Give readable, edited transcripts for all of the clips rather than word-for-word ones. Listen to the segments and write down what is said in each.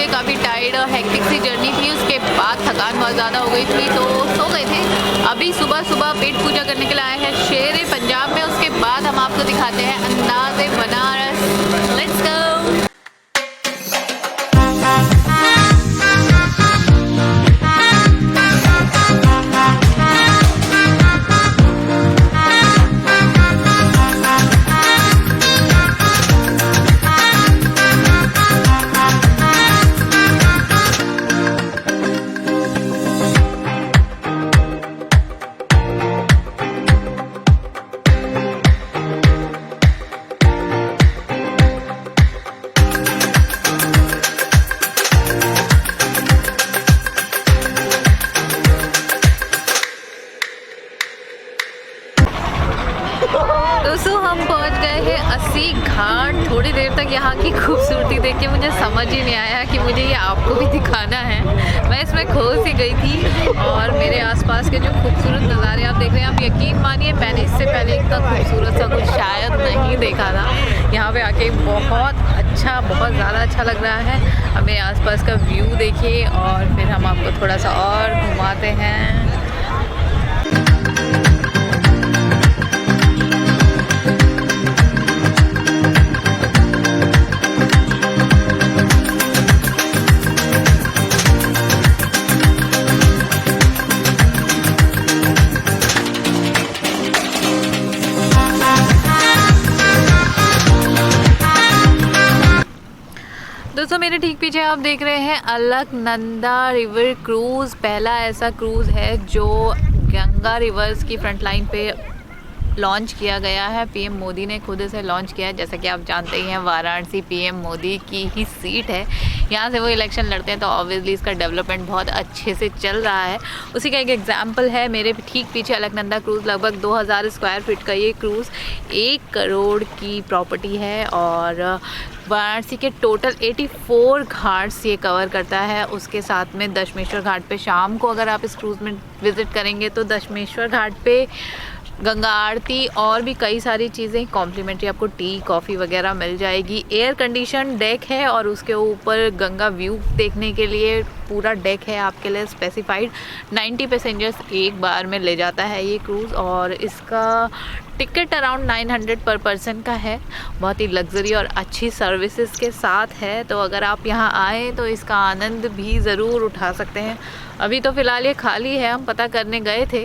थे, काफ़ी टायर्ड और हेक्टिक सी जर्नी थी। उसके बाद थकान बहुत ज़्यादा हो गई थी तो सो गए थे। अभी सुबह सुबह पेट पूजा करने के लिए आए हैं शेर पंजाब में। उसके बाद हम आपको दिखाते हैं अंदाज़े बनारस। Let's go. दोस्तों हम पहुंच गए हैं 80 घाट। थोड़ी देर तक यहाँ की खूबसूरती देख के मुझे समझ ही नहीं आया कि मुझे ये आपको भी दिखाना है। मैं इसमें खो सी गई थी और मेरे आसपास के जो खूबसूरत नज़ारे आप देख रहे हैं, आप यकीन मानिए मैंने इससे पहले इतना खूबसूरत सा कुछ शायद नहीं देखा था। यहाँ पे आके बहुत अच्छा, बहुत ज़्यादा अच्छा लग रहा है। अब मेरे आसपास का व्यू देखिए और फिर हम आपको थोड़ा सा और घुमाते हैं। दोस्तों मेरे ठीक पीछे आप देख रहे हैं अलकनंदा रिवर क्रूज़। पहला ऐसा क्रूज़ है जो गंगा रिवर्स की फ्रंट लाइन पे लॉन्च किया गया है। पीएम मोदी ने खुद इसे लॉन्च किया है। जैसा कि आप जानते ही हैं वाराणसी पीएम मोदी की ही सीट है, यहाँ से वो इलेक्शन लड़ते हैं तो ऑब्वियसली इसका डेवलपमेंट बहुत अच्छे से चल रहा है। उसी का एक एग्जांपल है मेरे ठीक पीछे अलकनंदा क्रूज़। लगभग 2000 स्क्वायर फीट का ये क्रूज़ 1 करोड़ की प्रॉपर्टी है और वाराणसी के टोटल 84 घाट्स ये कवर करता है। उसके साथ में दशमेश्वर घाट पे शाम को अगर आप इस क्रूज़ में विज़िट करेंगे तो दशमेश्वर घाट पे गंगा आरती और भी कई सारी चीज़ें कॉम्प्लीमेंट्री, आपको टी कॉफ़ी वगैरह मिल जाएगी। एयर कंडीशन डेक है और उसके ऊपर गंगा व्यू देखने के लिए पूरा डेक है आपके लिए स्पेसिफाइड। 90 पैसेंजर्स एक बार में ले जाता है ये क्रूज़ और इसका टिकट अराउंड 900 पर पर्सन का है। बहुत ही लग्जरी और अच्छी सर्विसेज के साथ है, तो अगर आप यहाँ आएँ तो इसका आनंद भी ज़रूर उठा सकते हैं। अभी तो फ़िलहाल ये खाली है, हम पता करने गए थे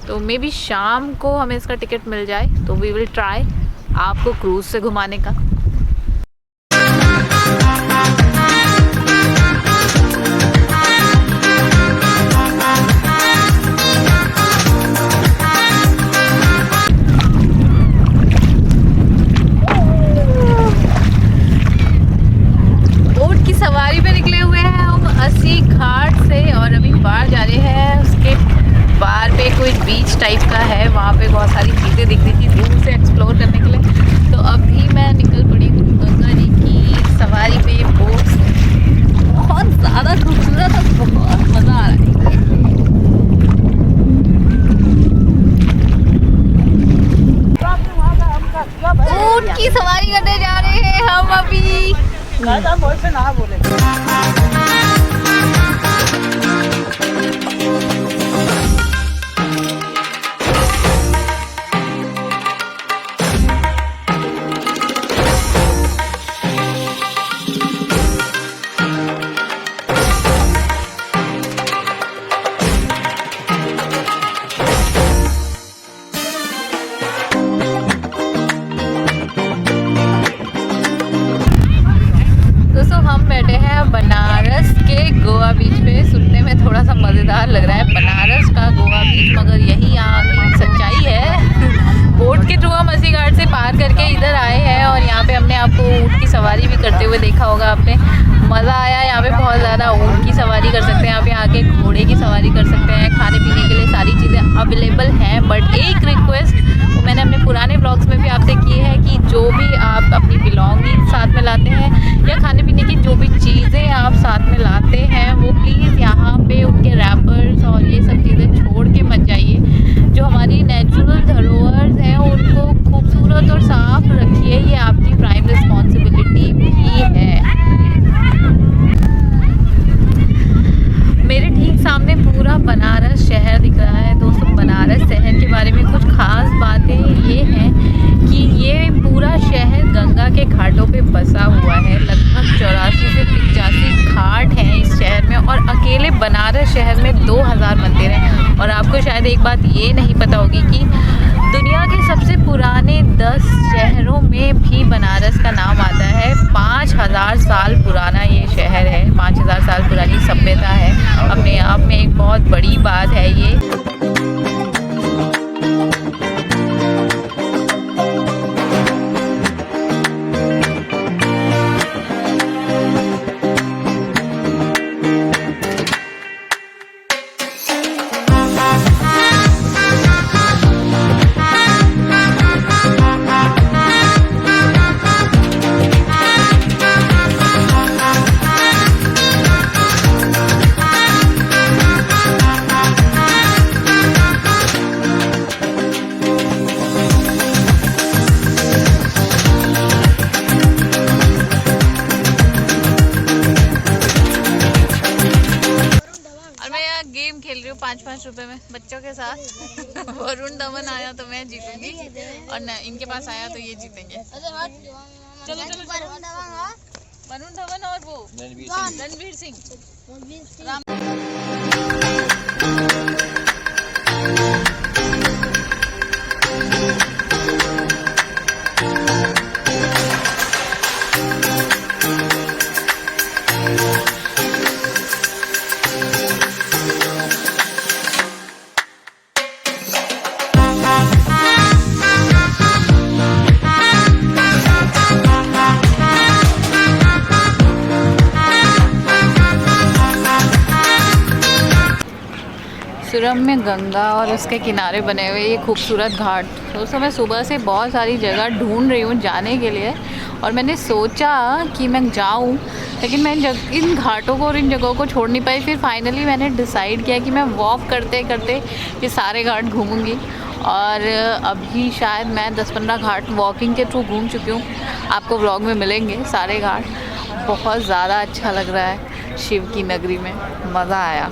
तो मे बी शाम को हमें इसका टिकट मिल जाए तो वी विल ट्राई आपको क्रूज़ से घुमाने का। बोट की सवारी पे निकले हुए हैं हम 80 घाट से और अभी बाहर जा रहे हैं। उसके बाहर पे कोई बीच टाइप का है, वहाँ पे बहुत सारी चीज़ें दिख रही थी दूर से एक्सप्लोर करने के लिए। तो अभी मैं निकल पड़ी हूँ गंगा जी की सवारी पे बोट से। बहुत ज़्यादा खूबसूरत और बहुत मज़ा आ रहा है। ऊँट की सवारी करने जा रहे हैं हम अभी। ना बोले बनारस के गोवा बीच पे। सुनने में थोड़ा सा मज़ेदार लग रहा है बनारस का गोवा बीच, मगर यही यहाँ की सच्चाई है। बोट के थ्रू हम 80 घाट से पार करके इधर आए हैं और यहाँ पे हमने आपको ऊँट की सवारी भी करते हुए देखा होगा आपने। मज़ा आया यहाँ पे बहुत ज़्यादा। ऊँट की सवारी कर सकते हैं, यहाँ पे आके घोड़े की सवारी कर सकते हैं। खाने पीने के लिए सारी चीज़ें अवेलेबल हैं। बट एक रिक्वेस्ट वो मैंने अपने पुराने ब्लॉग्स में भी आपसे की है कि जो भी आप अपनी बिलोंगिंग साथ में लाते हैं या खाने पीने की जो भी चीज़ें आप साथ में लाते हैं वो प्लीज़ यहाँ पे उनके रैपर्स और ये सब चीज़ें छोड़ के मत जाइए। जो हमारी नेचुरल धरोहर हैं उनको खूबसूरत और साफ रखिए, ये आपकी प्राइम रिस्पॉन्सिबिलिटी भी है। पे बसा हुआ है। लगभग 84 से 85 घाट हैं इस शहर में और अकेले बनारस शहर में 2000 मंदिर हैं। और आपको शायद एक बात ये नहीं पता होगी कि दुनिया के सबसे पुराने 10 शहरों में भी बनारस का नाम आता है। 5000 साल पुराना ये शहर है, 5000 साल पुरानी सभ्यता है। अपने आप में एक बहुत बड़ी बात है ये। खेल रही हूँ 5-5 रुपए में बच्चों के साथ। वरुण धवन आया तो मैं जीतूंगी और न इनके पास आया तो ये जीतेंगे। चलो चलो वरुण धवन और वो रणवीर सिंह राम। सुरम में गंगा और उसके किनारे बने हुए ये खूबसूरत घाट। दोस्तों मैं सुबह से बहुत सारी जगह ढूंढ रही हूँ जाने के लिए और मैंने सोचा कि मैं जाऊँ, लेकिन मैं इन घाटों को और इन जगहों को छोड़ नहीं पाई। फिर फाइनली मैंने डिसाइड किया कि मैं वॉक करते करते ये सारे घाट घूमूंगी और अभी शायद मैं 10-15 घाट वॉकिंग के थ्रू घूम चुकी हूँ। आपको व्लॉग में मिलेंगे सारे घाट। बहुत ज़्यादा अच्छा लग रहा है शिव की नगरी में, मज़ा आया।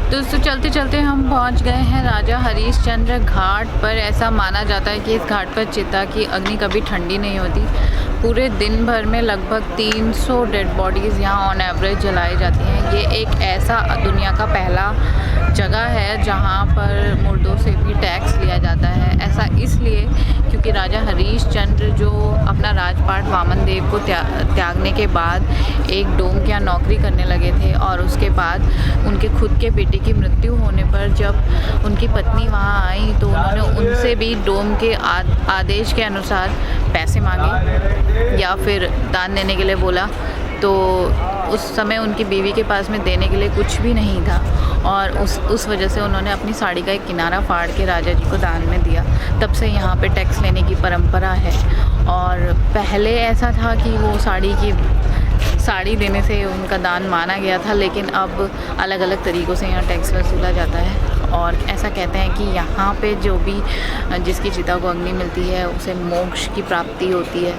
दोस्तों चलते चलते हम पहुंच गए हैं राजा हरीशचंद्र घाट पर। ऐसा माना जाता है कि इस घाट पर चिता की अग्नि कभी ठंडी नहीं होती। पूरे दिन भर में लगभग 300 डेड बॉडीज़ यहाँ ऑन एवरेज जलाई जाती हैं। ये एक ऐसा दुनिया का पहला जगह है जहाँ पर मुर्दों से भी टैक्स लिया जाता है। ऐसा इसलिए क्योंकि राजा हरीशचंद्र जो अपना राजपाट वामन देव को त्यागने के बाद एक डोम के यहाँ नौकरी करने लगे थे और उसके बाद उनके खुद के बेटे की मृत्यु होने पर जब उनकी पत्नी वहाँ आई तो उन्होंने उनसे भी डोम के आदेश के अनुसार पैसे मांगे या फिर दान देने के लिए बोला। तो उस समय उनकी बीवी के पास में देने के लिए कुछ भी नहीं था और उस वजह से उन्होंने अपनी साड़ी का एक किनारा फाड़ के राजा जी को दान में दिया। तब से यहाँ पे टैक्स लेने की परंपरा है। और पहले ऐसा था कि वो साड़ी देने से उनका दान माना गया था, लेकिन अब अलग अलग तरीक़ों से यहाँ टैक्स वसूला जाता है। और ऐसा कहते हैं कि यहाँ पे जो भी जिसकी चिता को अग्नि मिलती है उसे मोक्ष की प्राप्ति होती है।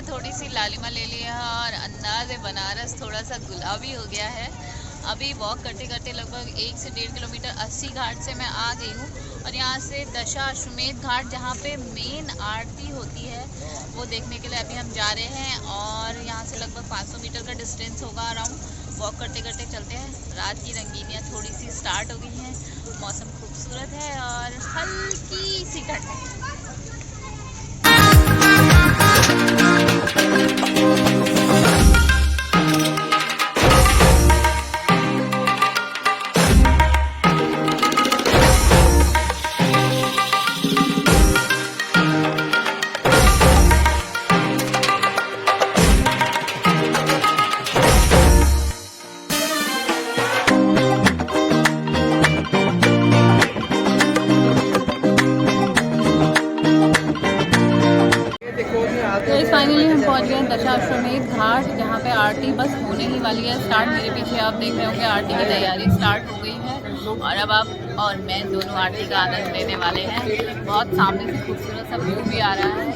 थोड़ी सी लालिमा ले लिया है और अंदाज बनारस थोड़ा सा गुलाबी हो गया है। अभी वॉक करते करते लगभग 1 से 1.5 किलोमीटर 80 घाट से मैं आ गई हूँ और यहाँ से दशाश्वमेध घाट जहाँ पे मेन आरती होती है वो देखने के लिए अभी हम जा रहे हैं। और यहाँ से लगभग 500 मीटर का डिस्टेंस होगा अराउंड। वॉक करते करते चलते हैं। रात की रंगीनियाँ थोड़ी सी स्टार्ट हो गई हैं, मौसम खूबसूरत है और हल्की सी ठंड है। तो इस फाइनली हम पहुंच गए दशाश्वमेध घाट, जहाँ पे आरती बस होने ही वाली है स्टार्ट। मेरे पीछे आप देख रहे होंगे आरती की तैयारी स्टार्ट हो गई है और अब आप और मैं दोनों आरती का आनंद लेने वाले हैं। बहुत सामने से खूबसूरत सा व्यू भी आ रहा है।